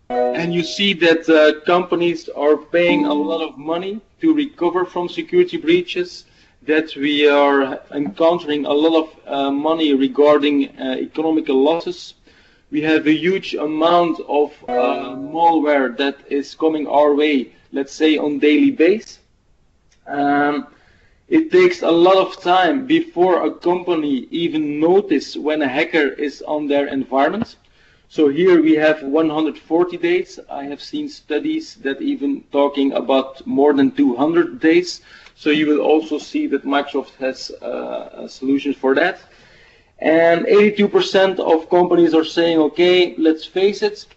And you see that companies are paying a lot of money to recover from security breaches, that we are encountering a lot of money regarding economical losses. We have a huge amount of malware that is coming our way, let's say on daily basis. It takes a lot of time before a company even notices when a hacker is on their environment. So here we have 140 days. I have seen studies that even talking about more than 200 days. So you will also see that Microsoft has solutions for that. And 82% of companies are saying, okay, let's face it,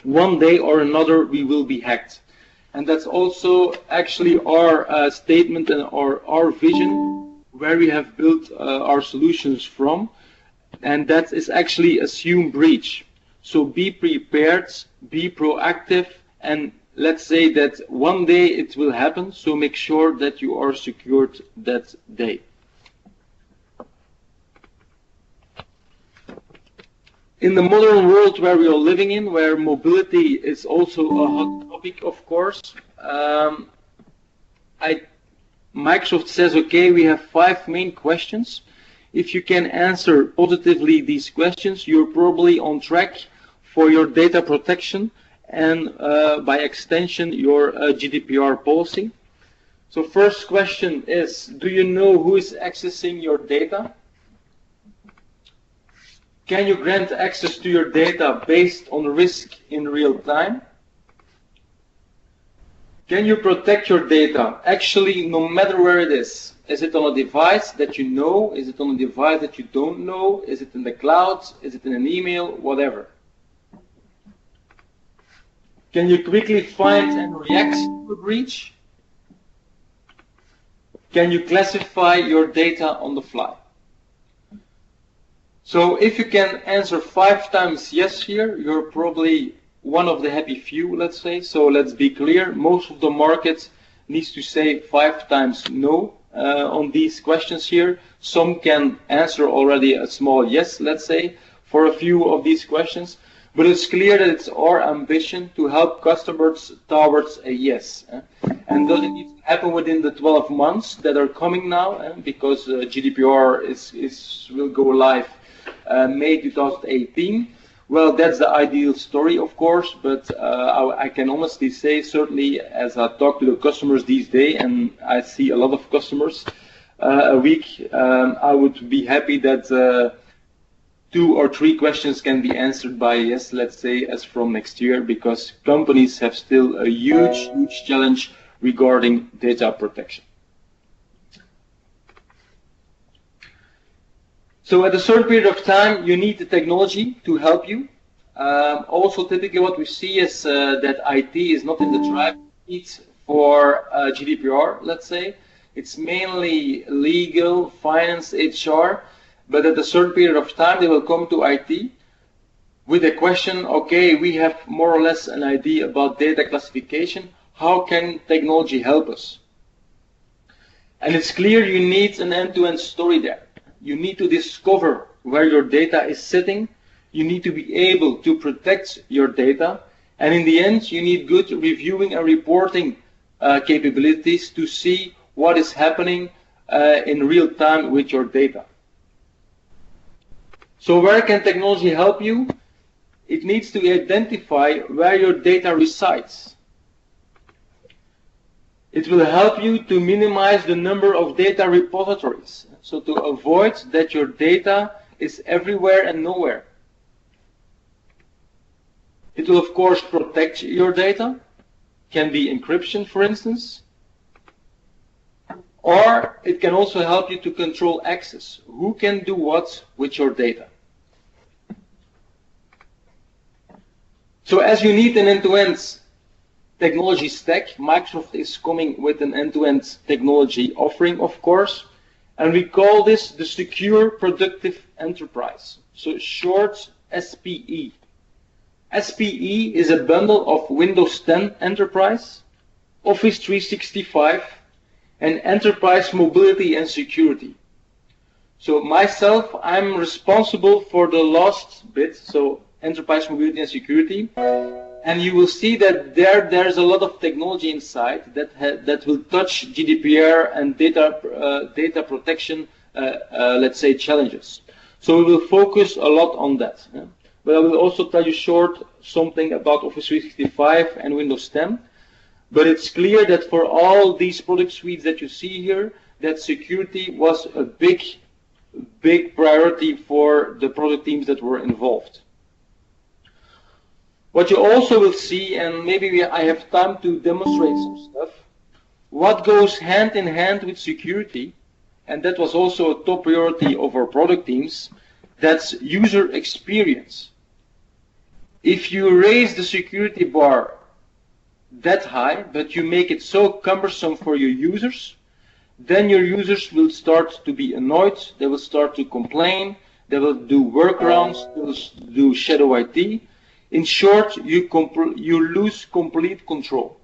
one day or another we will be hacked. And that's also actually our statement and our vision where we have built our solutions from. And that is actually assume breach. So be prepared, be proactive, and let's say that one day it will happen, so make sure that you are secured that day. In the modern world where we are living in, where mobility is also a hot topic, of course, Microsoft says, okay, we have 5 main questions. If you can answer positively these questions, you're probably on track for your data protection and by extension your GDPR policy. So first question is, do you know who is accessing your data? Can you grant access to your data based on risk in real time? Can you protect your data actually no matter where it is? Is it on a device that you know? Is it on a device that you don't know? Is it in the cloud? Is it in an email? Whatever. Can you quickly find and react to a breach? Can you classify your data on the fly? So if you can answer 5 times yes here, you're probably one of the happy few, let's say. So let's be clear, most of the market needs to say 5 times no on these questions here. Some can answer already a small yes, let's say, for a few of these questions. But it's clear that it's our ambition to help customers towards a yes. And does it need to happen within the 12 months that are coming now? Because GDPR will go live May 2018. Well, that's the ideal story, of course, but I can honestly say, certainly as I talk to the customers these days, and I see a lot of customers a week, I would be happy that 2 or 3 questions can be answered by yes, let's say, as from next year, because companies have still a huge challenge regarding data protection. So at a certain period of time, you need the technology to help you. Also, typically what we see is that IT is not in the driving seat for GDPR, let's say. It's mainly legal, finance, HR. But at a certain period of time, they will come to IT with a question, okay, we have more or less an idea about data classification. How can technology help us? And it's clear you need an end-to-end story there. You need to discover where your data is sitting. You need to be able to protect your data. And in the end, you need good reviewing and reporting capabilities to see what is happening in real time with your data. So where can technology help you? It needs to identify where your data resides. It will help you to minimize the number of data repositories, so to avoid that your data is everywhere and nowhere. It will, of course, protect your data. Can be encryption, for instance. Or it can also help you to control access. Who can do what with your data? So as you need an end-to-end technology stack, Microsoft is coming with an end-to-end technology offering, of course. And we call this the Secure Productive Enterprise. So short SPE. SPE is a bundle of Windows 10 Enterprise, Office 365, and Enterprise Mobility and Security. So myself, I'm responsible for the last bit, so Enterprise Mobility and Security. And you will see that there's a lot of technology inside that will touch GDPR and data protection, let's say, challenges. So we will focus a lot on that. Yeah? But I will also tell you short something about Office 365 and Windows 10. But it's clear that for all these product suites that you see here, that security was a big priority for the product teams that were involved. What you also will see, and maybe I have time to demonstrate some stuff, what goes hand in hand with security, and that was also a top priority of our product teams, that's user experience. If you raise the security bar that high, but you make it so cumbersome for your users, then your users will start to be annoyed, they will start to complain, they will do workarounds, they will do shadow IT. In short, you lose complete control.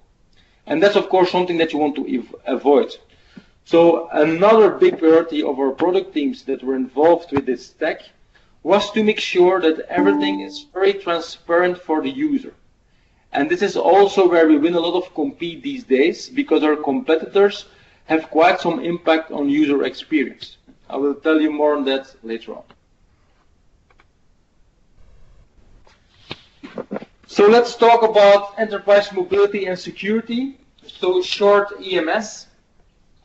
And that's, of course, something that you want to avoid. So another big priority of our product teams that were involved with this tech was to make sure that everything is very transparent for the user. And this is also where we win a lot of compete these days, because our competitors have quite some impact on user experience. I will tell you more on that later on. So let's talk about enterprise mobility and security. So short EMS.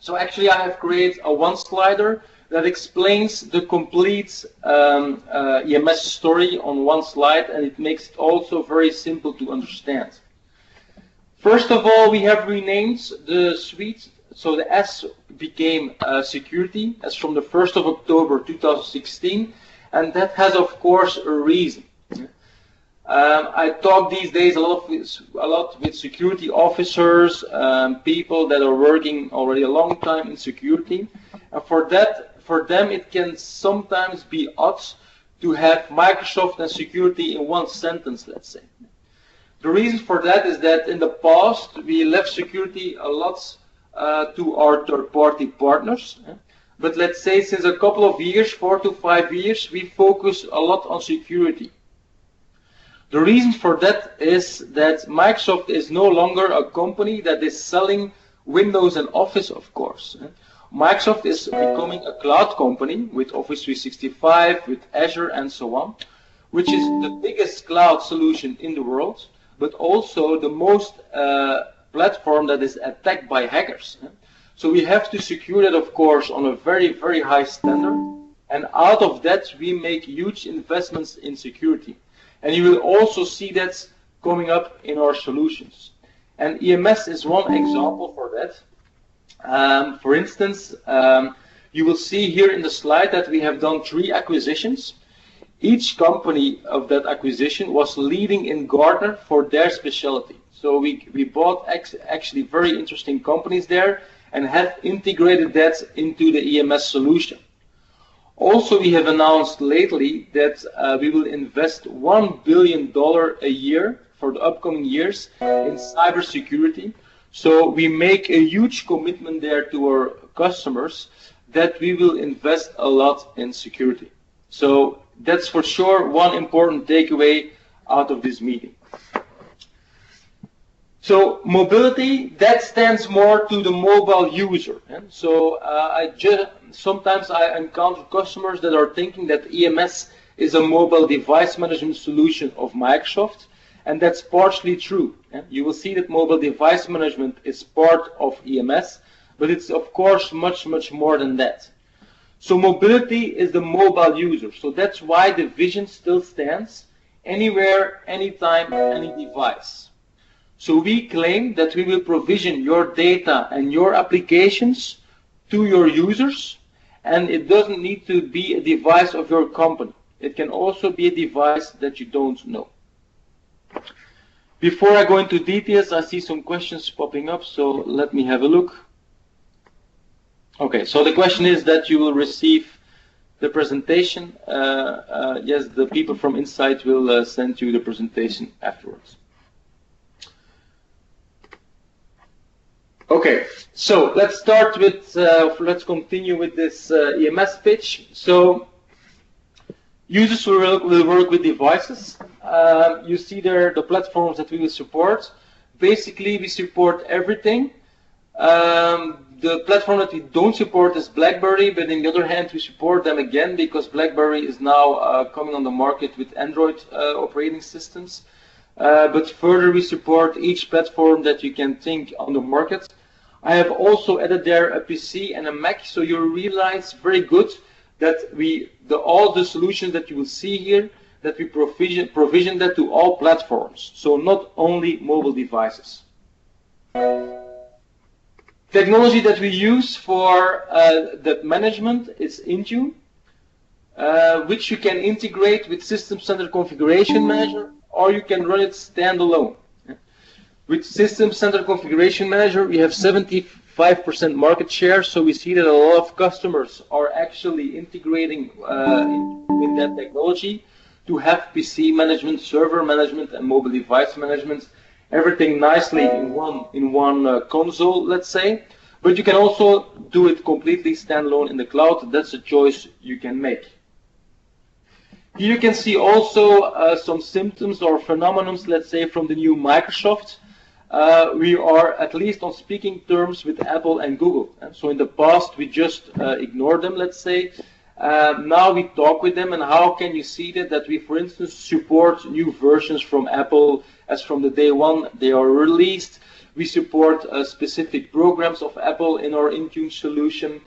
So actually I have created a one-slider that explains the complete EMS story on one slide, and it makes it also very simple to understand. First of all, we have renamed the suite. So the S became security as from the 1st of October 2016, and that has of course a reason. I talk these days a lot with security officers, people that are working already a long time in security, and for them it can sometimes be odd to have Microsoft and security in one sentence, let's say. The reason for that is that in the past we left security a lot to our third-party partners, but let's say since a couple of years, 4 to 5 years, we focus a lot on security. The reason for that is that Microsoft is no longer a company that is selling Windows and Office, of course. Microsoft is becoming a cloud company with Office 365, with Azure and so on, which is the biggest cloud solution in the world, but also the most platform that is attacked by hackers. So we have to secure that, of course, on a very, very high standard, and out of that we make huge investments in security. And you will also see that coming up in our solutions. And EMS is one example for that. For instance, you will see here in the slide that we have done 3 acquisitions. Each company of that acquisition was leading in Gartner for their specialty. So we bought actually very interesting companies there and have integrated that into the EMS solution. Also, we have announced lately that we will invest $1 billion a year for the upcoming years in cybersecurity. So we make a huge commitment there to our customers that we will invest a lot in security. So that's for sure one important takeaway out of this meeting. So mobility, that stands more to the mobile user. So sometimes I encounter customers that are thinking that EMS is a mobile device management solution of Microsoft, and that's partially true. You will see that mobile device management is part of EMS, but it's of course much, much more than that. So mobility is the mobile user. So that's why the vision still stands anywhere, anytime, any device. So we claim that we will provision your data and your applications to your users, and it doesn't need to be a device of your company. It can also be a device that you don't know. Before I go into details, I see some questions popping up, so let me have a look. Okay, so the question is that you will receive the presentation. Yes, the people from Insight will send you the presentation afterwards. Okay, so let's start with, let's continue with this EMS pitch. So users will work with devices. you see there the platforms that we will support. Basically, we support everything. The platform that we don't support is BlackBerry, but on the other hand, we support them again because BlackBerry is now coming on the market with Android operating systems. But further, we support each platform that you can think on the market. I have also added there a PC and a Mac, so you realize very good that all the solutions that you will see here, that we provision that to all platforms, so not only mobile devices. Technology that we use for that management is Intune, which you can integrate with System-Centered Configuration Manager, or you can run it standalone. With System-Centered Configuration Manager, we have 75% market share, so we see that a lot of customers are actually integrating with that technology to have PC management, server management, and mobile device management, everything nicely in one console, let's say. But you can also do it completely standalone in the cloud. That's a choice you can make. Here you can see also some symptoms or phenomena, let's say, from the new Microsoft. We are at least on speaking terms with Apple and Google. And so in the past, we just ignored them, let's say. Now we talk with them, and how can you see that we, for instance, support new versions from Apple as from the day one they are released. We support specific programs of Apple in our Intune solution.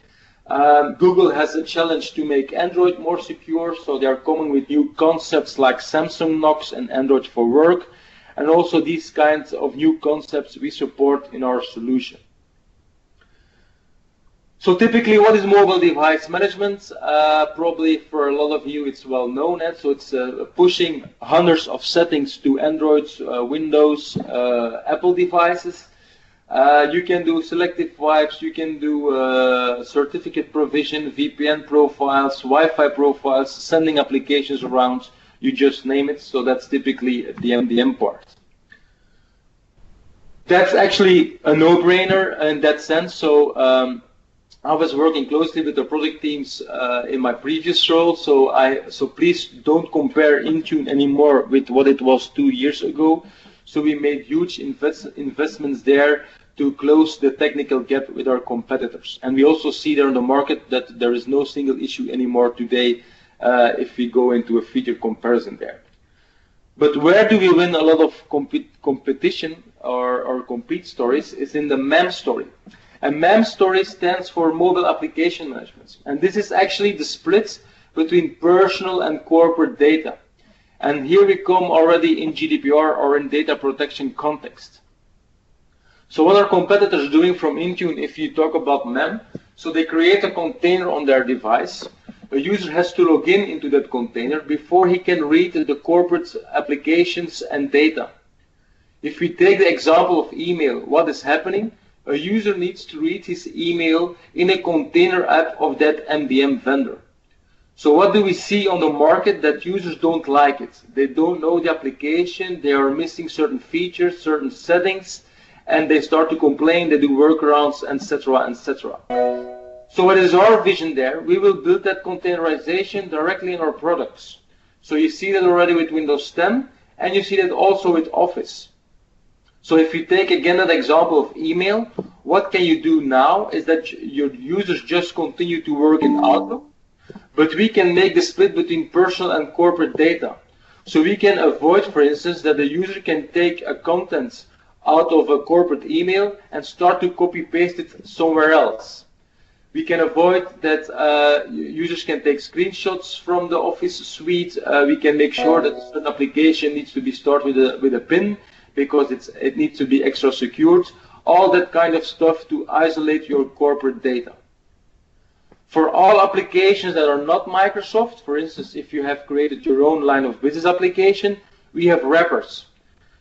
Google has a challenge to make Android more secure, so they are coming with new concepts like Samsung Knox and Android for Work. And also these kinds of new concepts we support in our solution. So typically, what is mobile device management? Probably for a lot of you it's well known. So it's pushing hundreds of settings to Android, Windows, Apple devices. You can do selective wipes, you can do certificate provision, VPN profiles, Wi-Fi profiles, sending applications around. You just name it, so that's typically the MDM part. That's actually a no-brainer in that sense. So I was working closely with the product teams in my previous role, so please don't compare Intune anymore with what it was 2 years ago. So we made huge investments there to close the technical gap with our competitors. And we also see there in the market that there is no single issue anymore today if we go into a feature comparison there. But where do we win a lot of competition or compete stories is in the MEM story. And MEM story stands for Mobile Application Management. And this is actually the split between personal and corporate data. And here we come already in GDPR or in data protection context. So what are competitors doing from Intune if you talk about MEM? So they create a container on their device. A user has to log in into that container before he can read the corporate applications and data. If we take the example of email, what is happening? A user needs to read his email in a container app of that MDM vendor. So what do we see on the market? That users don't like it. They don't know the application, they are missing certain features, certain settings, and they start to complain, they do workarounds, etc., etc. So what is our vision there? We will build that containerization directly in our products. So you see that already with Windows 10, and you see that also with Office. So if you take again that example of email, what can you do now is that your users just continue to work in Outlook, but we can make the split between personal and corporate data. So we can avoid, for instance, that the user can take a content out of a corporate email and start to copy-paste it somewhere else. We can avoid that users can take screenshots from the Office suite. We can make sure that a certain application needs to be started with a PIN, because it needs to be extra secured, all that kind of stuff to isolate your corporate data. For all applications that are not Microsoft, for instance, if you have created your own line of business application, we have wrappers.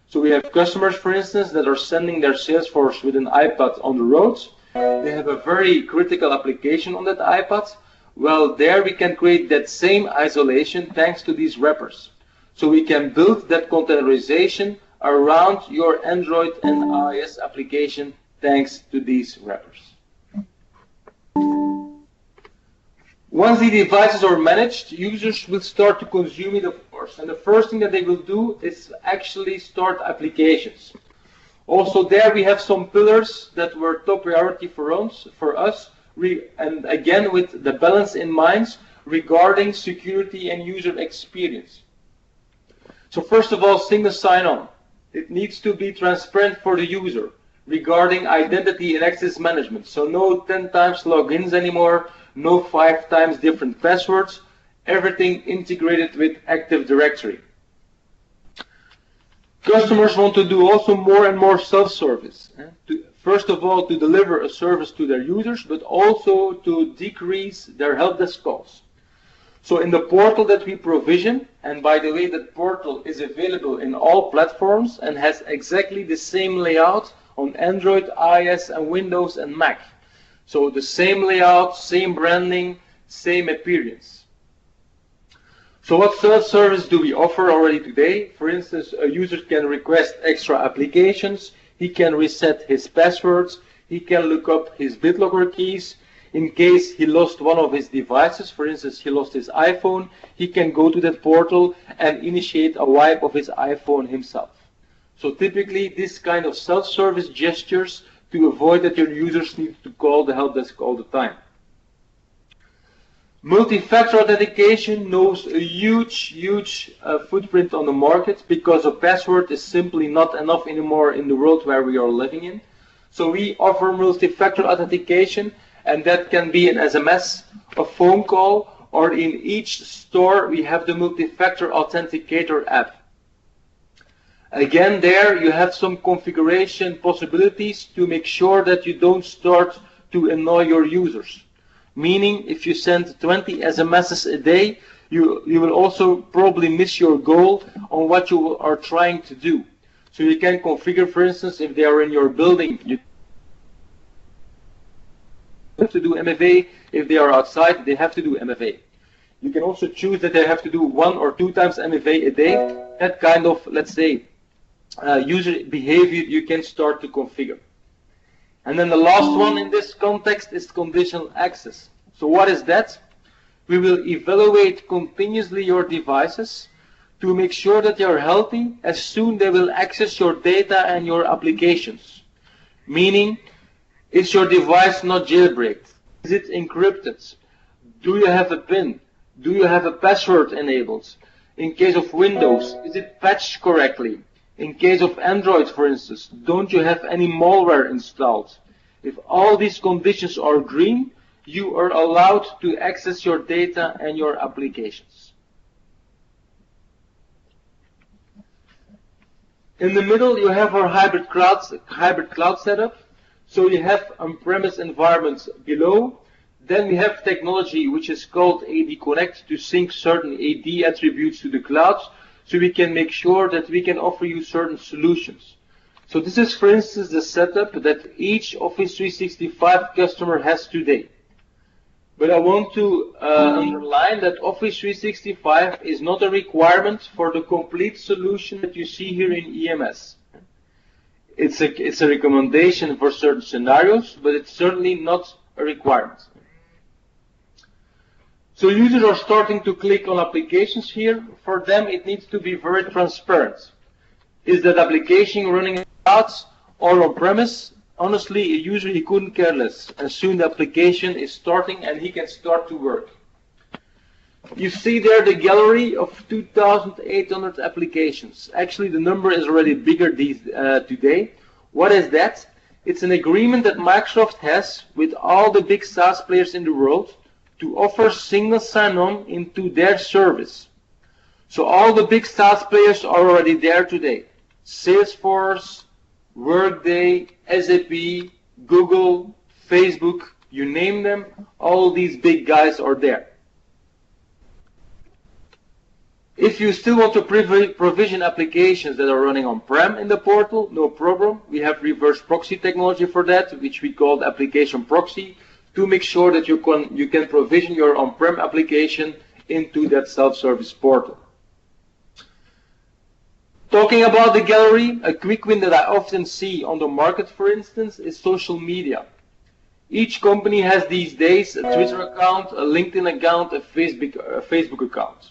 So we have customers, for instance, that are sending their sales force with an iPad on the road. They have a very critical application on that iPad. Well, there we can create that same isolation thanks to these wrappers. So we can build that containerization around your Android and iOS application thanks to these wrappers. Once the devices are managed, users will start to consume it, yours. And the first thing that they will do is actually start applications. Also there we have some pillars that were top priority for us, and again with the balance in mind regarding security and user experience. So first of all, single sign-on. It needs to be transparent for the user regarding identity and access management. So no 10 times logins anymore, no 5 times different passwords, everything integrated with Active Directory. Customers want to do also more and more self-service. First of all, to deliver a service to their users, but also to decrease their help desk calls. So in the portal that we provision, and by the way, that portal is available in all platforms and has exactly the same layout on Android, iOS, and Windows and Mac. So the same layout, same branding, same appearance. So what self-service do we offer already today? For instance, a user can request extra applications, he can reset his passwords, he can look up his BitLocker keys. In case he lost one of his devices, for instance, he lost his iPhone, he can go to that portal and initiate a wipe of his iPhone himself. So typically, this kind of self-service gestures to avoid that your users need to call the help desk all the time. Multifactor authentication knows a huge footprint on the market because a password is simply not enough anymore in the world where we are living in. So we offer multifactor authentication, and that can be an SMS, a phone call, or in each store we have the Multifactor Authenticator app. Again, there you have some configuration possibilities to make sure that you don't start to annoy your users. Meaning, if you send 20 SMSs a day, you will also probably miss your goal on what you are trying to do. So you can configure, for instance, if they are in your building, you have to do MFA. If they are outside, they have to do MFA. You can also choose that they have to do 1 or 2 times MFA a day. That kind of, let's say, user behavior you can start to configure. And then the last one in this context is conditional access. So what is that? We will evaluate continuously your devices to make sure that they are healthy as soon they will access your data and your applications. Meaning, is your device not jailbreaked? Is it encrypted? Do you have a PIN? Do you have a password enabled? In case of Windows, is it patched correctly? In case of Android, for instance, don't you have any malware installed? If all these conditions are green, you are allowed to access your data and your applications. In the middle, you have our hybrid cloud setup. So you have on-premise environments below. Then we have technology which is called AD Connect to sync certain AD attributes to the cloud, so we can make sure that we can offer you certain solutions. So this is, for instance, the setup that each Office 365 customer has today. But I want to underline that Office 365 is not a requirement for the complete solution that you see here in EMS. It's a recommendation for certain scenarios, but it's certainly not a requirement. So users are starting to click on applications here. For them, it needs to be very transparent. Is that application running in the cloud or on-premise? Honestly, a user, he couldn't care less. As soon the application is starting and he can start to work. You see there the gallery of 2,800 applications. Actually, the number is already bigger today. What is that? It's an agreement that Microsoft has with all the big SaaS players in the world to offer single sign-on into their service. So all the big SaaS players are already there today. Salesforce, Workday, SAP, Google, Facebook, you name them, all these big guys are there. If you still want to provision applications that are running on-prem in the portal, no problem. We have reverse proxy technology for that, which we call application proxy, to make sure that you can provision your on-prem application into that self-service portal. Talking about the gallery, a quick win that I often see on the market, for instance, is social media. Each company has these days a Twitter account, a LinkedIn account, a Facebook account.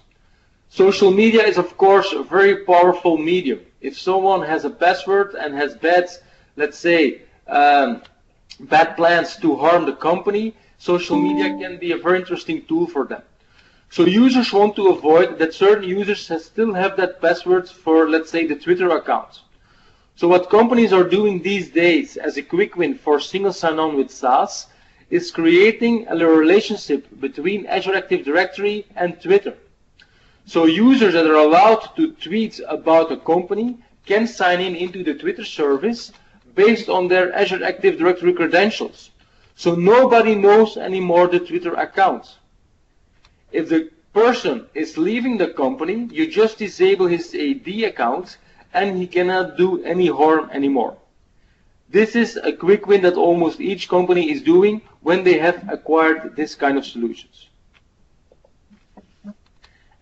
Social media is, of course, a very powerful medium. If someone has a password and has bad, let's say, bad plans to harm the company, social media can be a very interesting tool for them. So users want to avoid that certain users still have that password for, let's say, the Twitter account. So what companies are doing these days as a quick win for single sign-on with SaaS is creating a relationship between Azure Active Directory and Twitter. So users that are allowed to tweet about a company can sign in into the Twitter service based on their Azure Active Directory credentials. So nobody knows anymore the Twitter account. If the person is leaving the company, you just disable his AD account and he cannot do any harm anymore. This is a quick win that almost each company is doing when they have acquired this kind of solutions.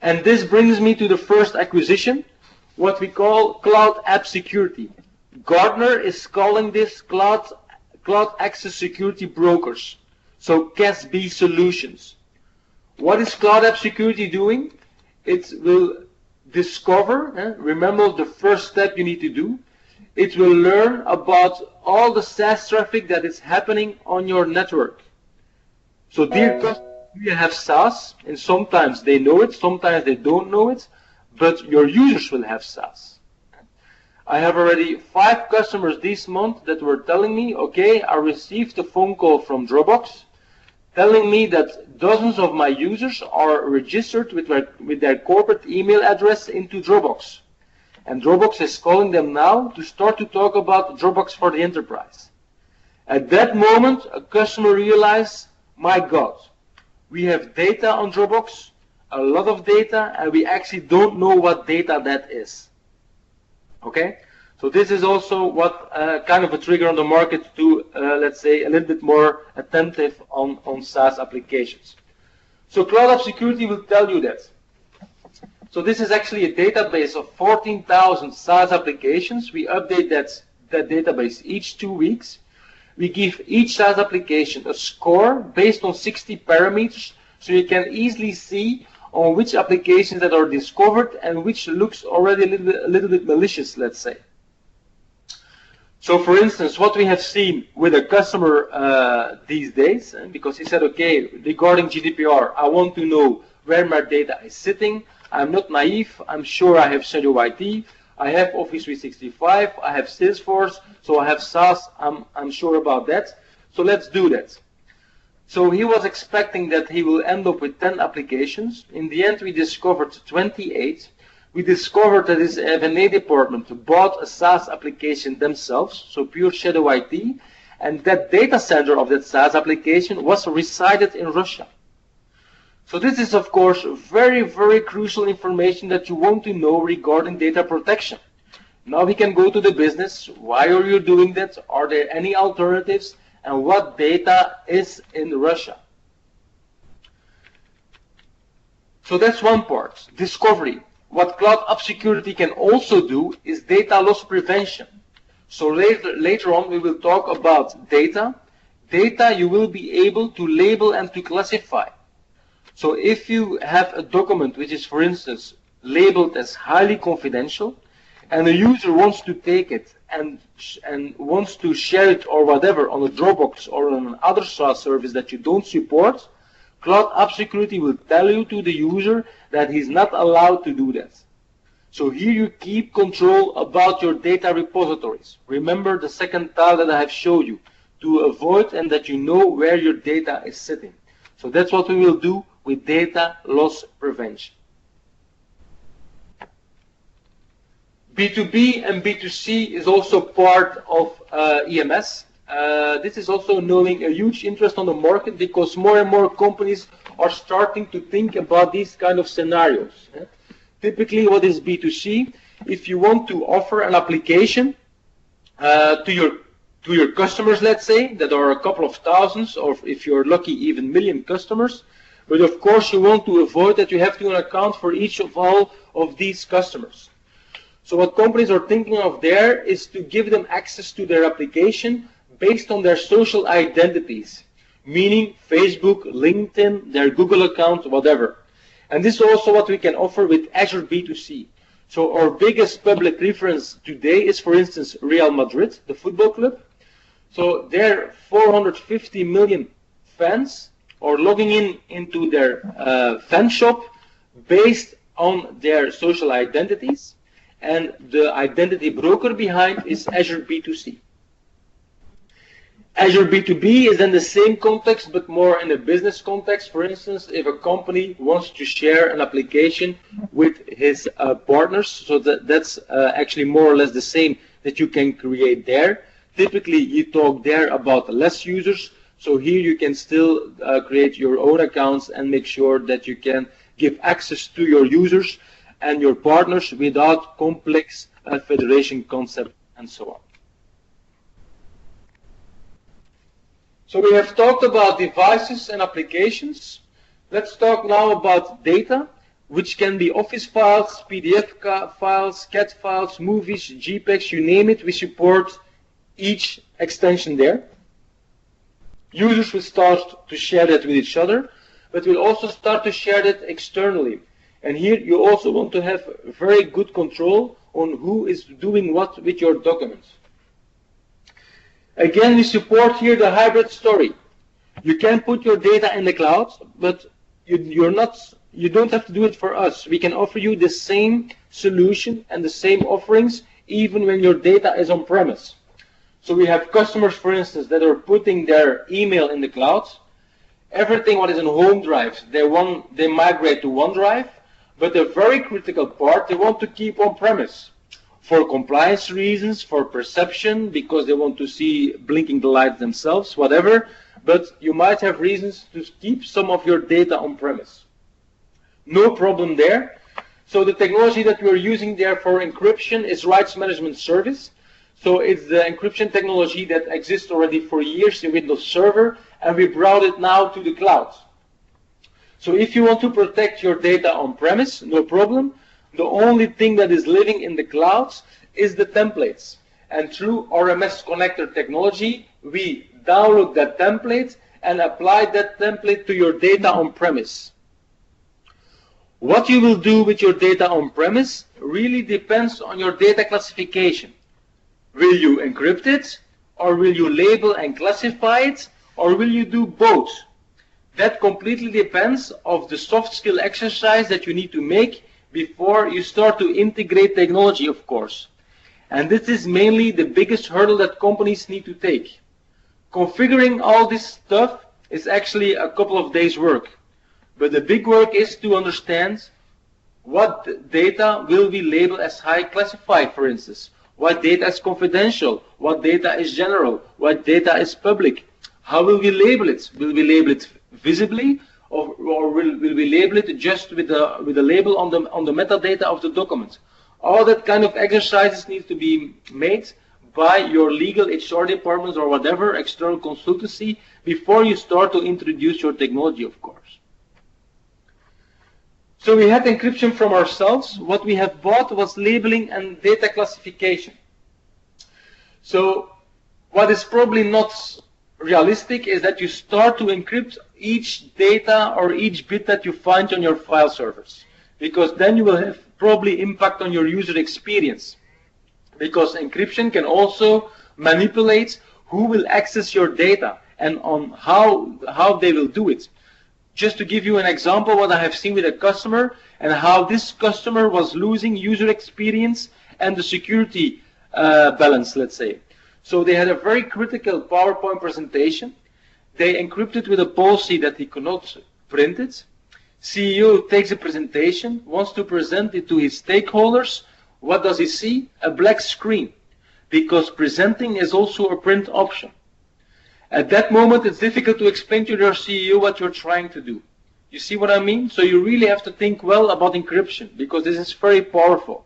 And this brings me to the first acquisition, what we call Cloud App Security. Gartner is calling this Cloud Access Security Brokers, so CASB solutions. What is Cloud App Security doing? It will discover, remember the first step you need to do, it will learn about all the SaaS traffic that is happening on your network. So dear customers, you have SaaS, and sometimes they know it, sometimes they don't know it, but your users will have SaaS. I have already 5 customers this month that were telling me, okay, I received a phone call from Dropbox telling me that dozens of my users are registered with their corporate email address into Dropbox. And Dropbox is calling them now to start to talk about Dropbox for the enterprise. At that moment, a customer realized, my God, we have data on Dropbox, a lot of data, and we actually don't know what data that is. Okay? So this is also what kind of a trigger on the market to, let's say, a little bit more attentive on SaaS applications. So Cloud App Security will tell you that. So this is actually a database of 14,000 SaaS applications. We update that database each 2 weeks. We give each SaaS application a score based on 60 parameters, so you can easily see on which applications that are discovered and which looks already a little bit malicious, let's say. So for instance, what we have seen with a customer these days, because he said, okay, regarding GDPR, I want to know where my data is sitting. I'm not naive. I'm sure I have Shadow IT. I have Office 365. I have Salesforce. So I have SaaS. I'm sure about that. So let's do that. So he was expecting that he will end up with 10 applications. In the end, we discovered 28. We discovered that his F&A department bought a SaaS application themselves, so pure Shadow IT, and that data center of that SaaS application was resided in Russia. So this is, of course, very, very crucial information that you want to know regarding data protection. Now we can go to the business. Why are you doing that? Are there any alternatives? And what data is in Russia? So that's one part, discovery. What Cloud App Security can also do is data loss prevention. So later on we will talk about data. Data you will be able to label and to classify. So if you have a document which is, for instance, labeled as highly confidential, and a user wants to take it and wants to share it or whatever on a Dropbox or on another SaaS service that you don't support, Cloud App Security will tell you to the user that he's not allowed to do that. So here you keep control about your data repositories. Remember the second tile that I have showed you, to avoid and that you know where your data is sitting. So that's what we will do with data loss prevention. B2B and B2C is also part of EMS. This is also knowing a huge interest on the market because more and more companies are starting to think about these kind of scenarios. Typically, what is B2C? If you want to offer an application to your customers, let's say, that are a couple of thousands, or if you're lucky, even million customers, but of course you want to avoid that you have to account for each of all of these customers. So what companies are thinking of there is to give them access to their application based on their social identities, meaning Facebook, LinkedIn, their Google account, whatever. And this is also what we can offer with Azure B2C. So our biggest public reference today is, for instance, Real Madrid, the football club. So their 450 million fans are logging into their fan shop based on their social identities, and the identity broker behind is Azure B2C. Azure B2B is in the same context, but more in a business context. For instance, if a company wants to share an application with his partners, so that's actually more or less the same that you can create there. Typically, you talk there about less users, so here you can still create your own accounts and make sure that you can give access to your users and your partners without complex federation concept and so on. So we have talked about devices and applications. Let's talk now about data, which can be Office files, PDF files, CAD files, movies, JPEGs, you name it. We support each extension there. Users will start to share that with each other, but will also start to share that externally. And here you also want to have very good control on who is doing what with your documents. Again, we support here the hybrid story. You can put your data in the cloud, but you don't have to do it for us. We can offer you the same solution and the same offerings even when your data is on premise. So we have customers, for instance, that are putting their email in the cloud. Everything what is in home drives, they migrate to OneDrive, but the very critical part they want to keep on premise. For compliance reasons, for perception, because they want to see blinking the lights themselves, whatever, but you might have reasons to keep some of your data on premise. No problem there. So the technology that we're using there for encryption is Rights Management Service. So it's the encryption technology that exists already for years in Windows Server, and we brought it now to the cloud. So if you want to protect your data on premise, no problem. The only thing that is living in the clouds is the templates. And through RMS connector technology, we download that template and apply that template to your data on premise. What you will do with your data on premise really depends on your data classification. Will you encrypt it, or will you label and classify it, or will you do both? That completely depends on the soft skill exercise that you need to make before you start to integrate technology, of course. And this is mainly the biggest hurdle that companies need to take. Configuring all this stuff is actually a couple of days' work. But the big work is to understand what data will be labeled as high classified, for instance. What data is confidential? What data is general? What data is public? How will we label it? Will we label it visibly? Or will we label it just with a label on the metadata of the document? All that kind of exercises needs to be made by your legal HR departments or whatever external consultancy before you start to introduce your technology, of course. So we had encryption from ourselves. What we have bought was labeling and data classification. So what is probably not realistic is that you start to encrypt each data or each bit that you find on your file servers, because then you will have probably impact on your user experience, because encryption can also manipulate who will access your data and on how they will do it. Just to give you an example what I have seen with a customer and how this customer was losing user experience and the security balance, let's say. So they had a very critical PowerPoint presentation. They encrypted with a policy that he could not print it. CEO takes a presentation, wants to present it to his stakeholders. What does he see? A black screen, because presenting is also a print option. At that moment, it's difficult to explain to your CEO what you're trying to do. You see what I mean? So you really have to think well about encryption, because this is very powerful.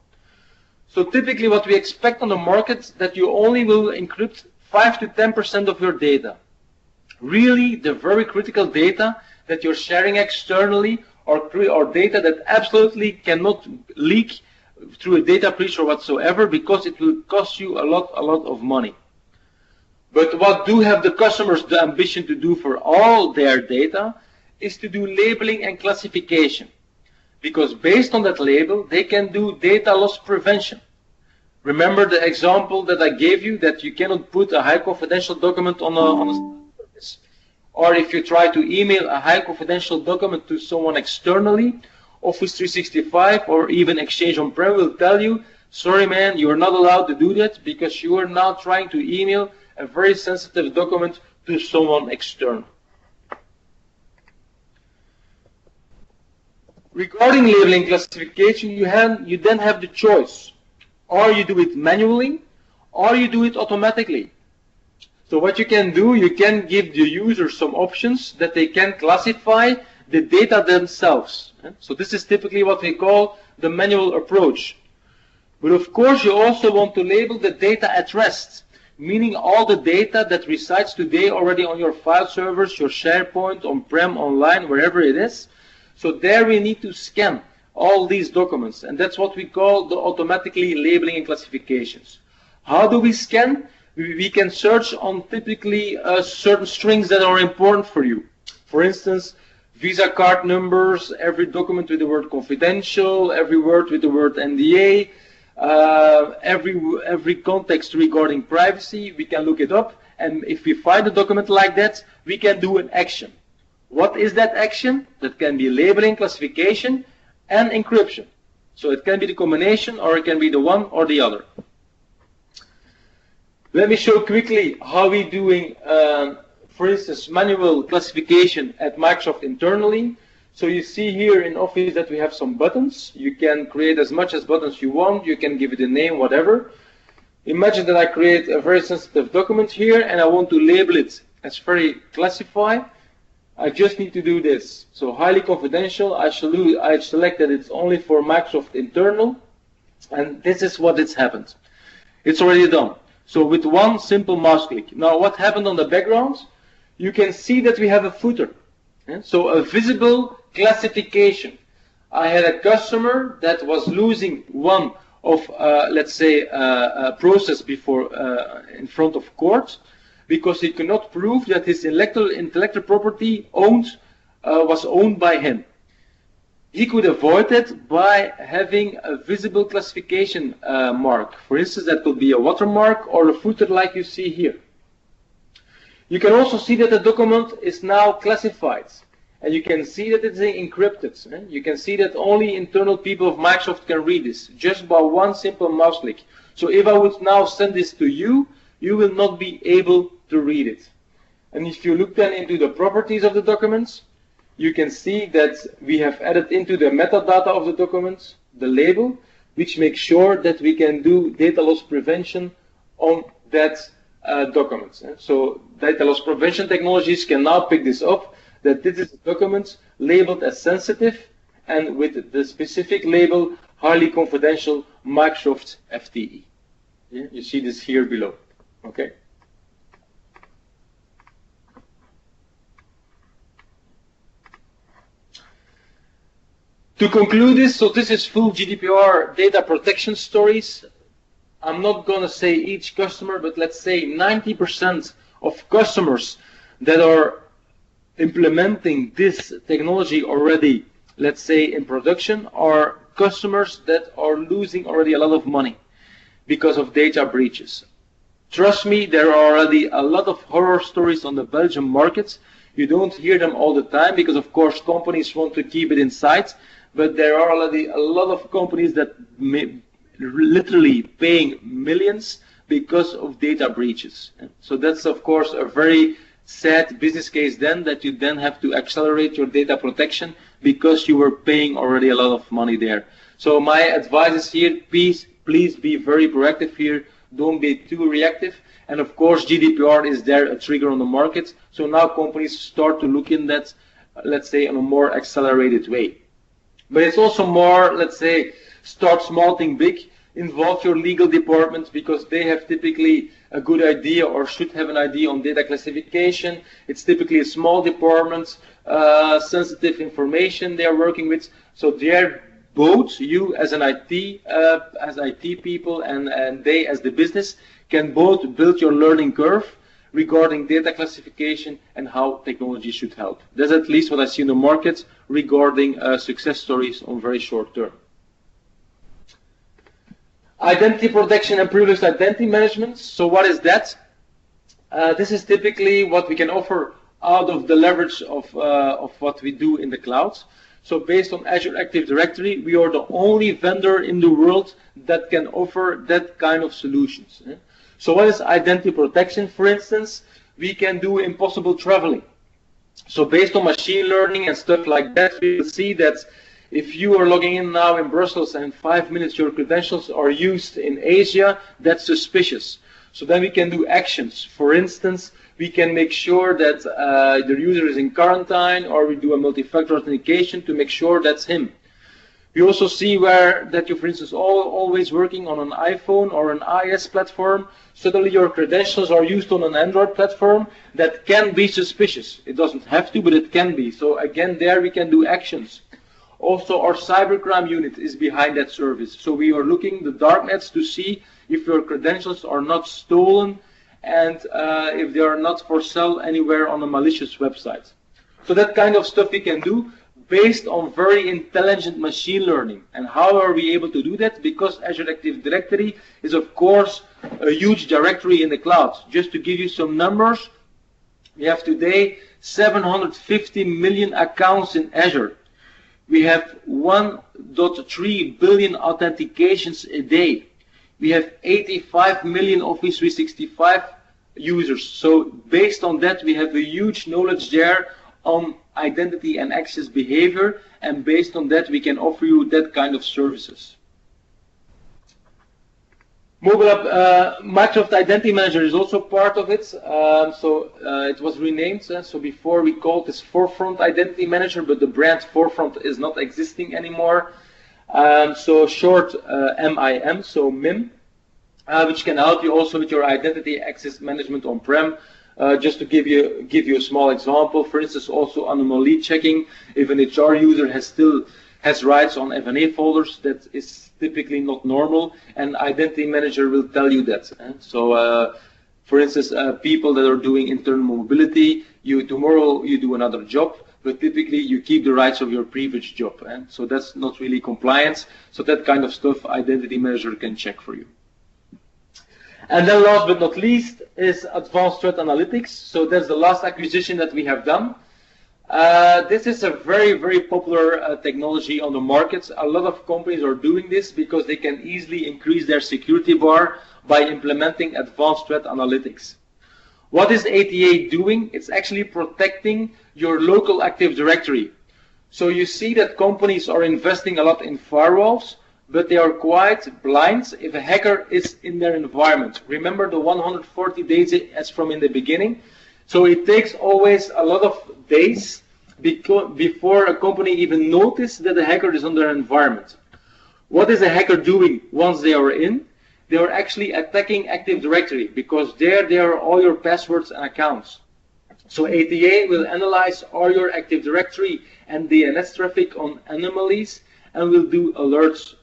So typically what we expect on the market that you only will encrypt 5 to 10% of your data. Really, the very critical data that you're sharing externally or data that absolutely cannot leak through a data breach or whatsoever, because it will cost you a lot of money. But what do have the customers the ambition to do for all their data is to do labeling and classification. because based on that label, they can do data loss prevention. Remember the example that I gave you, that you cannot put a high confidential document on a service. Or if you try to email a high confidential document to someone externally, Office 365 or even Exchange on-prem will tell you, sorry man, you are not allowed to do that because you are now trying to email a very sensitive document to someone external. Regarding labeling classification, you then have the choice. Or you do it manually, or you do it automatically. So what you can do, you can give the user some options that they can classify the data themselves. So this is typically what we call the manual approach. But of course, you also want to label the data at rest, meaning all the data that resides today already on your file servers, your SharePoint, on-prem, online, wherever it is. So there we need to scan all these documents, and that's what we call the automatically labeling and classifications. How do we scan? We can search on typically certain strings that are important for you. For instance, Visa card numbers, every document with the word confidential, every word with the word NDA, every context regarding privacy, we can look it up, and if we find a document like that, we can do an action. What is that action? That can be labeling, classification, and encryption. So it can be the combination, or it can be the one or the other. Let me show quickly how we're doing, for instance, manual classification at Microsoft internally. So you see here in Office that we have some buttons. You can create as much as buttons you want. You can give it a name, whatever. Imagine that I create a very sensitive document here, and I want to label it as very classified. I just need to do this. So highly confidential, I select that it's only for Microsoft internal, and this is what it's happened. It's already done. So with one simple mouse click. Now what happened on the background? You can see that we have a footer. So a visible classification. I had a customer that was losing one of, let's say, a process before in front of court, because he could not prove that his intellectual property was owned by him. He could avoid it by having a visible classification mark. For instance, that could be a watermark or a footer like you see here. You can also see that the document is now classified. And you can see that it's encrypted. You can see that only internal people of Microsoft can read this, just by one simple mouse click. So if I would now send this to you, you will not be able to read it. And if you look then into the properties of the documents, you can see that we have added into the metadata of the document the label, which makes sure that we can do data loss prevention on that document. So data loss prevention technologies can now pick this up, that this is a document labeled as sensitive and with the specific label highly confidential Microsoft FTE. Yeah, you see this here below. Okay. To conclude this, so this is full GDPR data protection stories. I'm not going to say each customer, but let's say 90% of customers that are implementing this technology already, let's say in production, are customers that are losing already a lot of money because of data breaches. Trust me, there are already a lot of horror stories on the Belgian markets. You don't hear them all the time because, of course, companies want to keep it inside. But there are already a lot of companies that literally paying millions because of data breaches. So that's, of course, a very sad business case then, that you then have to accelerate your data protection because you were paying already a lot of money there. So my advice is here, please be very proactive here. Don't be too reactive. And of course, GDPR is there, a trigger on the market. So now companies start to look in that, let's say, in a more accelerated way. But it's also more, let's say, start small, think big. Involve your legal department because they have typically a good idea or should have an idea on data classification. It's typically a small department, sensitive information they are working with. So they're both, you as an IT people and they as the business can both build your learning curve, regarding data classification and how technology should help. That's at least what I see in the market regarding success stories on very short term. Identity protection and privileged identity management. So what is that? This is typically what we can offer out of the leverage of what we do in the cloud. So based on Azure Active Directory, we are the only vendor in the world that can offer that kind of solutions. So what is identity protection? For instance, we can do impossible traveling. So based on machine learning and stuff like that, we will see that if you are logging in now in Brussels and in 5 minutes your credentials are used in Asia, that's suspicious. So then we can do actions. For instance, we can make sure that the user is in quarantine, or we do a multi-factor authentication to make sure that's him. We also see where that you, for instance, always working on an iPhone or an iOS platform, suddenly your credentials are used on an Android platform. That can be suspicious. It doesn't have to, but it can be. So again, there we can do actions. Also, our cybercrime unit is behind that service. So we are looking the darknets to see if your credentials are not stolen and if they are not for sale anywhere on a malicious website. So that kind of stuff we can do based on very intelligent machine learning. And how are we able to do that? Because Azure Active Directory is, of course, a huge directory in the cloud. Just to give you some numbers, we have today 750 million accounts in Azure. We have 1.3 billion authentications a day. We have 85 million Office 365 users. So based on that, we have a huge knowledge there on identity and access behavior, and based on that, we can offer you that kind of services. Mobile app, Microsoft Identity Manager is also part of it. It was renamed. So before we called this Forefront Identity Manager, but the brand Forefront is not existing anymore. So short MIM, so MIM, which can help you also with your identity access management on-prem. Just to give you a small example, for instance, also anomaly checking. If an HR user has rights on F&A folders, that is typically not normal, and Identity Manager will tell you that. So, for instance, people that are doing internal mobility, tomorrow you do another job, but typically you keep the rights of your previous job. So that's not really compliance. So that kind of stuff Identity Manager can check for you. And then last but not least is Advanced Threat Analytics. So that's the last acquisition that we have done. This is a very, very popular technology on the market. A lot of companies are doing this because they can easily increase their security bar by implementing Advanced Threat Analytics. What is ATA doing? It's actually protecting your local Active Directory. So you see that companies are investing a lot in firewalls, but they are quite blind if a hacker is in their environment. Remember the 140 days as from in the beginning? So it takes always a lot of days before a company even notices that a hacker is on their environment. What is a hacker doing once they are in? They are actually attacking Active Directory, because there are all your passwords and accounts. So ATA will analyze all your Active Directory and DNS traffic on anomalies, and will do alerts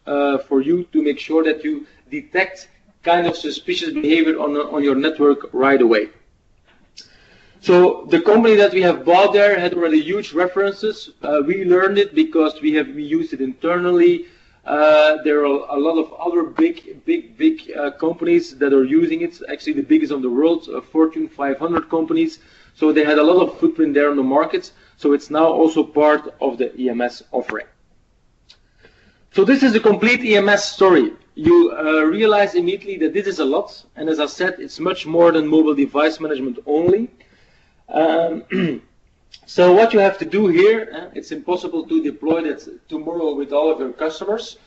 for you to make sure that you detect kind of suspicious behavior on your network right away. So the company that we have bought there had already huge references. We learned it because we used it internally. There are a lot of other big companies that are using it. Actually, the biggest in the world, Fortune 500 companies. So they had a lot of footprint there on the market. So it's now also part of the EMS offering. So this is the complete EMS story. You realize immediately that this is a lot, and as I said, it's much more than mobile device management only. So what you have to do here, it's impossible to deploy that tomorrow with all of your customers.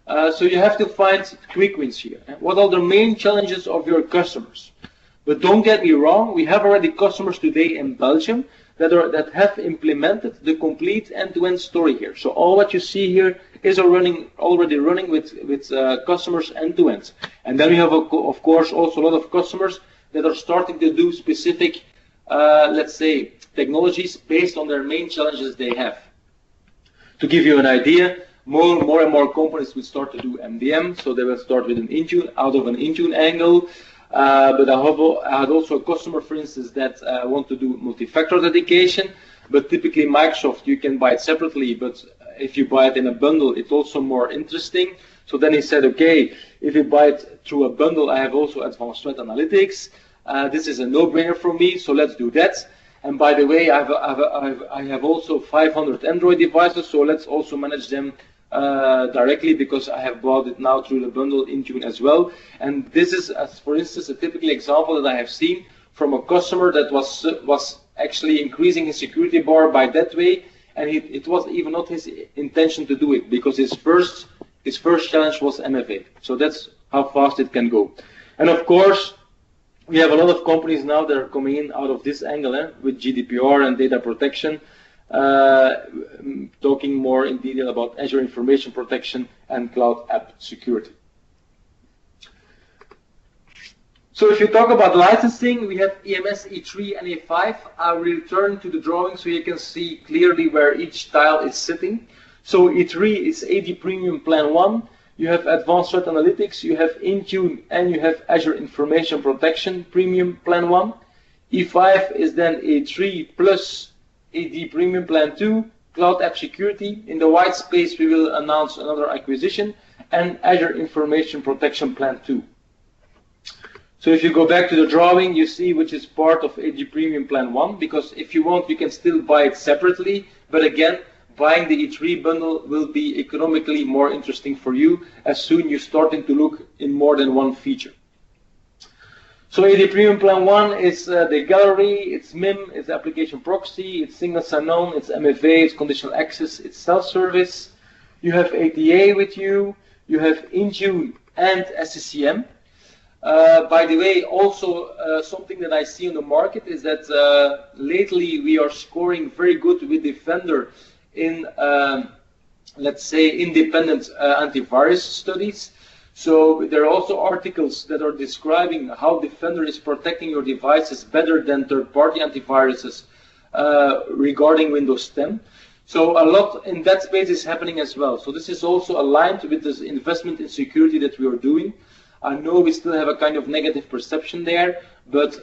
So you have to find quick wins here. What are the main challenges of your customers? But don't get me wrong, we have already customers today in Belgium that have implemented the complete end-to-end story here. So all what you see here is already running with customers end-to-end. And then we have, of course, also a lot of customers that are starting to do specific, let's say, technologies based on their main challenges they have. To give you an idea, more and more companies will start to do MDM, so they will start with an Intune, out of an Intune angle. But I had also a customer, for instance, that want to do multi-factor authentication. But typically Microsoft, you can buy it separately, but if you buy it in a bundle, it's also more interesting. So then he said, okay, if you buy it through a bundle, I have also advanced threat analytics. This is a no-brainer for me, so let's do that. And by the way, I have also 500 Android devices, so let's also manage them directly, because I have bought it now through the bundle in June as well. And this is, for instance, a typical example that I have seen from a customer that was actually increasing his security bar by that way, and it was even not his intention to do it, because his first challenge was MFA. So that's how fast it can go. And of course, we have a lot of companies now that are coming in out of this angle with GDPR and data protection, talking more in detail about Azure information protection and cloud app security. So if you talk about licensing, we have EMS, E3, and E5. I will return to the drawing so you can see clearly where each tile is sitting. So E3 is AD Premium Plan 1. You have Advanced Threat Analytics, you have Intune, and you have Azure Information Protection Premium Plan 1. E5 is then A3 plus AD Premium Plan 2, Cloud App Security. In the white space, we will announce another acquisition, and Azure Information Protection Plan 2. So if you go back to the drawing, you see which is part of AD Premium Plan 1, because if you want, you can still buy it separately, but again, buying the E3 bundle will be economically more interesting for you as soon you're starting to look in more than one feature. So AD Premium Plan 1 is the gallery, it's MIM, it's application proxy, it's single sign-on, it's MFA, it's conditional access, it's self-service. You have ATA with you, you have Intune and SCCM. By the way, also something that I see in the market is that lately we are scoring very good with Defender in, let's say, independent antivirus studies. So there are also articles that are describing how Defender is protecting your devices better than third-party antiviruses regarding Windows 10. So a lot in that space is happening as well. So this is also aligned with this investment in security that we are doing. I know we still have a kind of negative perception there, but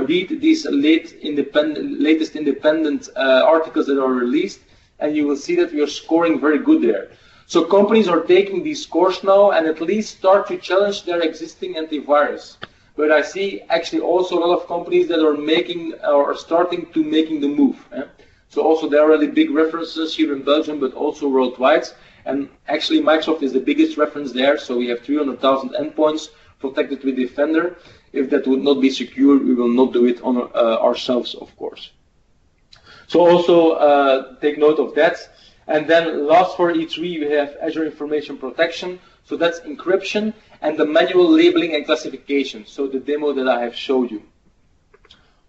read these latest independent articles that are released, and you will see that we are scoring very good there. So companies are taking these scores now and at least start to challenge their existing antivirus. But I see actually also a lot of companies that are making or starting to making the move. So also there are really big references here in Belgium, but also worldwide. And actually Microsoft is the biggest reference there, so we have 300,000 endpoints protected with Defender. If that would not be secure, we will not do it on ourselves, of course. So also take note of that. And then last for E3, we have Azure Information Protection. So that's encryption and the manual labeling and classification. So the demo that I have showed you.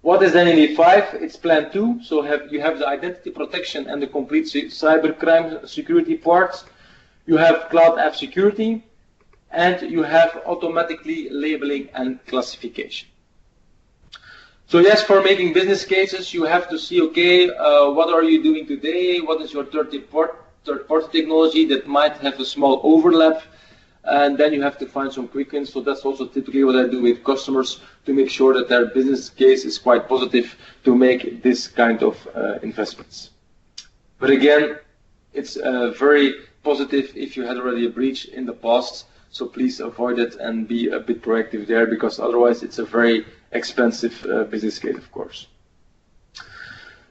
What is then in E5? It's Plan 2. So you have the identity protection and the complete cybercrime security parts. You have cloud app security, and you have automatically labeling and classification. So yes, for making business cases, you have to see, okay, what are you doing today? What is your third-party technology that might have a small overlap? And then you have to find some quick wins. So that's also typically what I do with customers to make sure that their business case is quite positive to make this kind of investments. But again, it's very positive if you had already a breach in the past. So please avoid it and be a bit proactive there, because otherwise it's a very expensive business case, of course.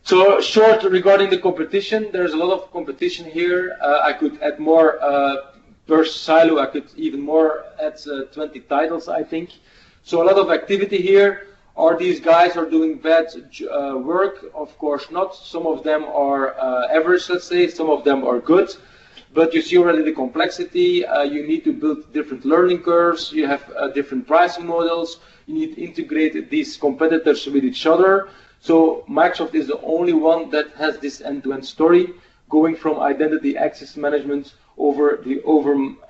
So short regarding the competition, there's a lot of competition here. I could add more per silo. I could even more add 20 titles, I think. So a lot of activity here. Are these guys are doing bad work? Of course not. Some of them are average, let's say. Some of them are good. But you see already the complexity. You need to build different learning curves. You have different pricing models. You need to integrate these competitors with each other. So Microsoft is the only one that has this end-to-end story, going from identity access management over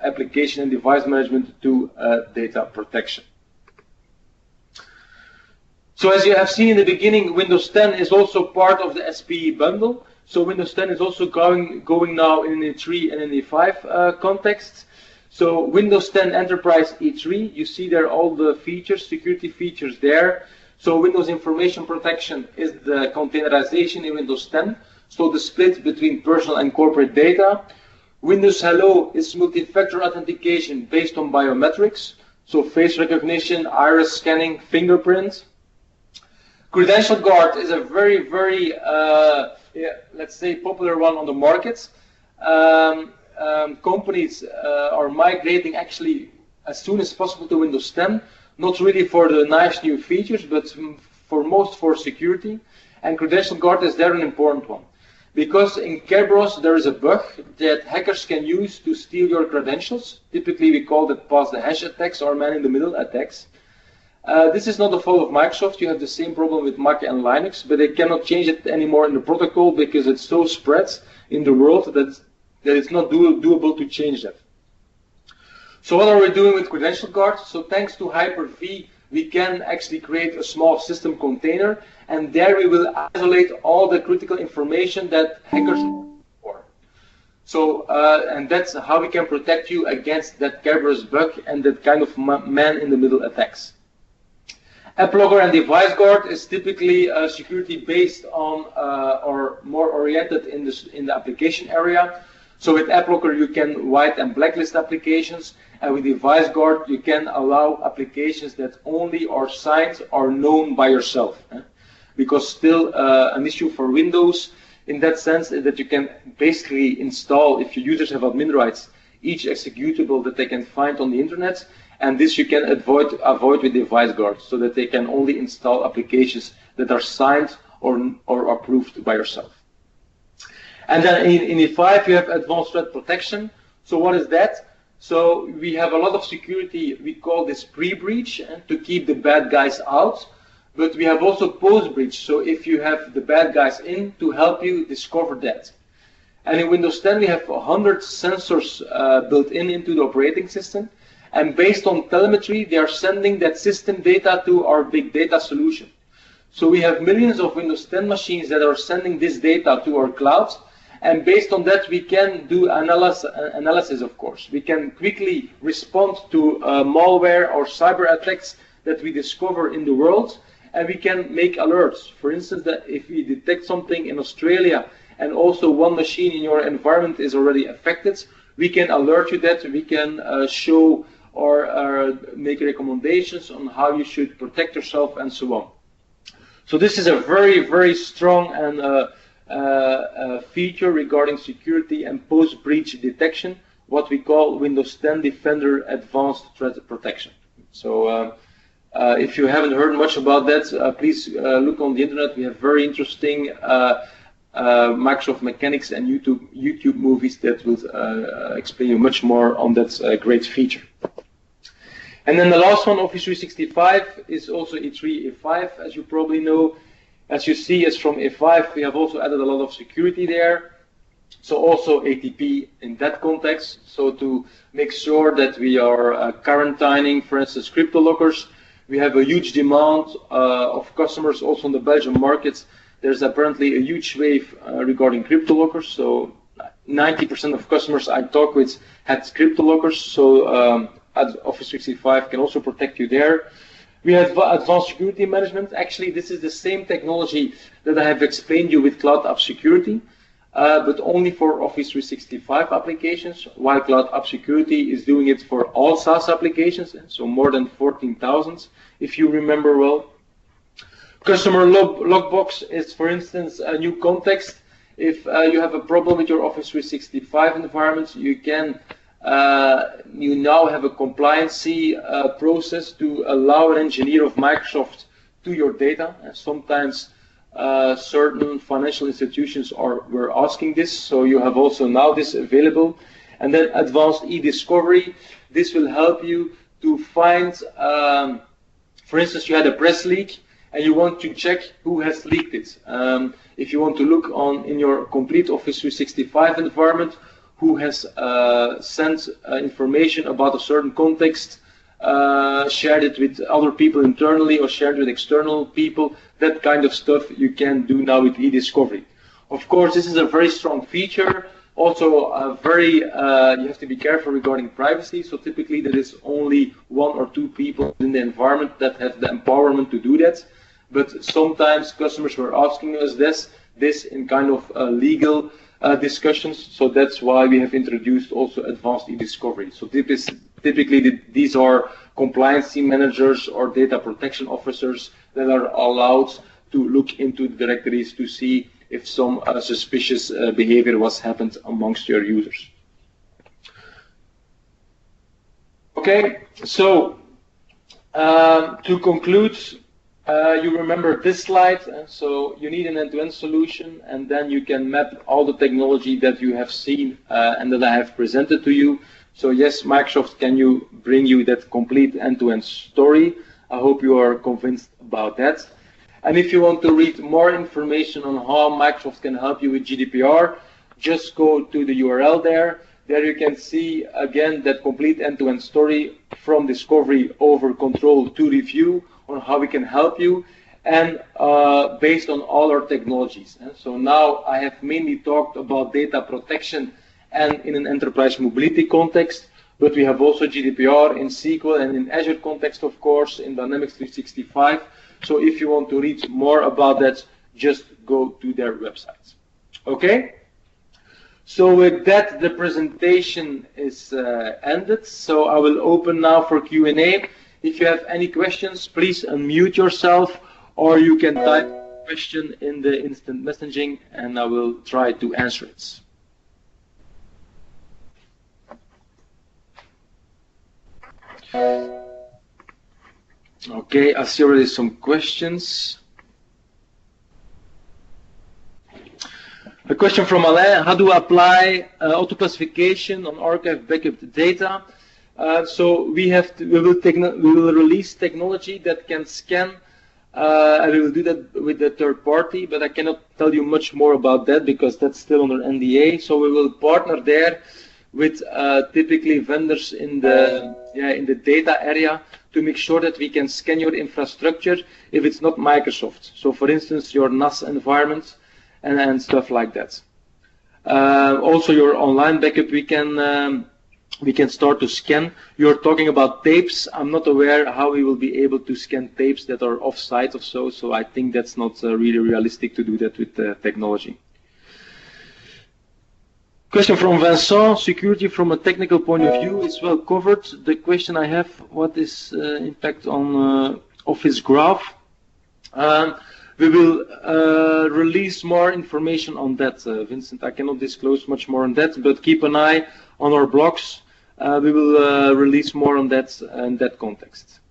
application and device management to data protection. So as you have seen in the beginning, Windows 10 is also part of the SPE bundle. So Windows 10 is also going now in an E3 and an E5 context. So Windows 10 Enterprise E3, you see there all the features, security features there. So Windows Information Protection is the containerization in Windows 10. So the split between personal and corporate data. Windows Hello is multi-factor authentication based on biometrics. So face recognition, iris scanning, fingerprint. Credential Guard is a very, very, let's say, popular one on the market. Companies are migrating actually as soon as possible to Windows 10, not really for the nice new features, but for security. And Credential Guard is there an important one. Because in Kerberos there is a bug that hackers can use to steal your credentials. Typically we call that pass the hash attacks or man-in-the-middle attacks. This is not the fault of Microsoft. You have the same problem with Mac and Linux, but they cannot change it anymore in the protocol because it's so spread in the world that it's not doable to change that. So what are we doing with Credential Guard? So thanks to Hyper-V, we can actually create a small system container, and there we will isolate all the critical information that hackers look for. So, and that's how we can protect you against that Kerberos bug and that kind of man-in-the-middle attacks. AppLogger and Device Guard is typically security based on or more oriented in the application area. So with AppLogger you can white and blacklist applications, and with Device Guard you can allow applications that only are signed or known by yourself. Because still an issue for Windows in that sense is that you can basically install, if your users have admin rights, each executable that they can find on the internet, and this you can avoid with Device Guard, so that they can only install applications that are signed or approved by yourself. And then in E5 you have Advanced Threat Protection. So what is that? So we have a lot of security, we call this pre-breach, to keep the bad guys out. But we have also post-breach, so if you have the bad guys in, to help you discover that. And in Windows 10 we have 100 sensors built into the operating system. And based on telemetry, they are sending that system data to our big data solution. So we have millions of Windows 10 machines that are sending this data to our cloud. And based on that, we can do analysis, of course. We can quickly respond to malware or cyber attacks that we discover in the world. And we can make alerts. For instance, that if we detect something in Australia and also one machine in your environment is already affected, we can alert you that, we can show or make recommendations on how you should protect yourself and so on. So this is a very, very strong and feature regarding security and post-breach detection, what we call Windows 10 Defender Advanced Threat Protection. So if you haven't heard much about that, please look on the internet. We have very interesting Microsoft mechanics and YouTube movies that will explain you much more on that great feature. And then the last one, Office 365, is also E3, E5, as you probably know. As you see, as from E5, we have also added a lot of security there. So also ATP in that context. So to make sure that we are quarantining, for instance, crypto lockers. We have a huge demand of customers also on the Belgian markets. There's apparently a huge wave regarding crypto lockers. So 90% of customers I talk with had crypto lockers. So Office 365 can also protect you there. We have advanced security management. Actually, this is the same technology that I have explained you with Cloud App Security, but only for Office 365 applications, while Cloud App Security is doing it for all SaaS applications, so more than 14,000, if you remember well. Customer logbox is, for instance, a new context. If you have a problem with your Office 365 environment, you can you now have a compliancy process to allow an engineer of Microsoft to your data. And sometimes certain financial institutions were asking this, so you have also now this available. And then advanced e-discovery. This will help you to find, for instance, you had a press leak and you want to check who has leaked it. If you want to look in your complete Office 365 environment, who has sent information about a certain context, shared it with other people internally or shared with external people, that kind of stuff you can do now with e-discovery. Of course, this is a very strong feature, Also, you have to be careful regarding privacy. So typically there is only 1 or 2 people in the environment that have the empowerment to do that. But sometimes customers were asking us this in kind of legal discussions. So that's why we have introduced also advanced e-discovery. So typically these are compliance team managers or data protection officers that are allowed to look into the directories to see if some suspicious behavior was happened amongst your users. Okay, so to conclude, you remember this slide. So you need an end-to-end solution, and then you can map all the technology that you have seen and that I have presented to you. So yes, Microsoft can bring you that complete end-to-end story. I hope you are convinced about that. And if you want to read more information on how Microsoft can help you with GDPR, just go to the URL there. There you can see again that complete end-to-end story from discovery over control to review on how we can help you, and based on all our technologies. So now I have mainly talked about data protection and in an enterprise mobility context, but we have also GDPR in SQL and in Azure context, of course, in Dynamics 365. So if you want to read more about that, just go to their websites. Okay? So with that, the presentation is ended. So I will open now for Q&A. If you have any questions, please unmute yourself, or you can type a question in the instant messaging, and I will try to answer it. Okay, I see already some questions. A question from Alain: how do I apply auto-classification on archive backup data? So we will release technology that can scan, and we will do that with the third party, but I cannot tell you much more about that because that's still under NDA. So we will partner there with typically vendors in the data area to make sure that we can scan your infrastructure if it's not Microsoft. So for instance, your NAS environment and stuff like that. Also your online backup we can start to scan. You're talking about tapes. I'm not aware how we will be able to scan tapes that are off-site or so I think that's not really realistic to do that with the technology. Question from Vincent: security from a technical point of view is well covered. The question I have: what is impact on Office Graph? We will release more information on that, Vincent. I cannot disclose much more on that, but keep an eye on our blogs. We will release more on that in that context.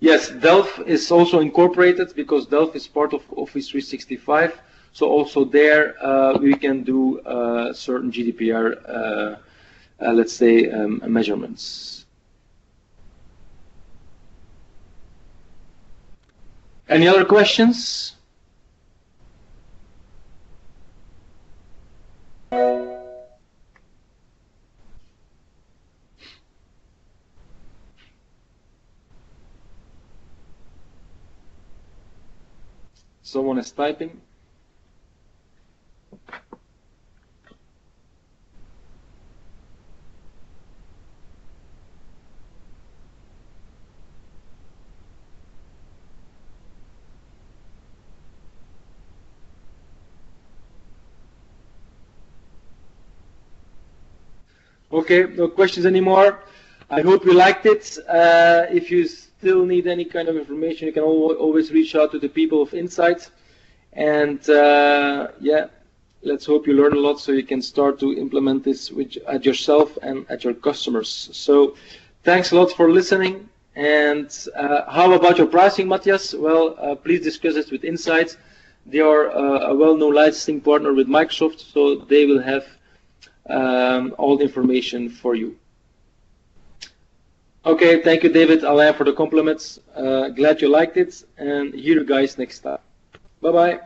Yes, Delph is also incorporated because Delph is part of Office 365. So also there we can do certain GDPR, let's say, measurements. Any other questions? Someone is typing. Okay, no questions anymore. I hope you liked it. If you still need any kind of information, you can always reach out to the people of Insight. And yeah, let's hope you learn a lot so you can start to implement this at yourself and at your customers. So thanks a lot for listening. And how about your pricing, Matthias? Well, please discuss this with Insight. They are a well-known licensing partner with Microsoft, so they will have all the information for you. Okay, thank you, David, Alain, for the compliments. Glad you liked it, and hear you guys next time. Bye-bye.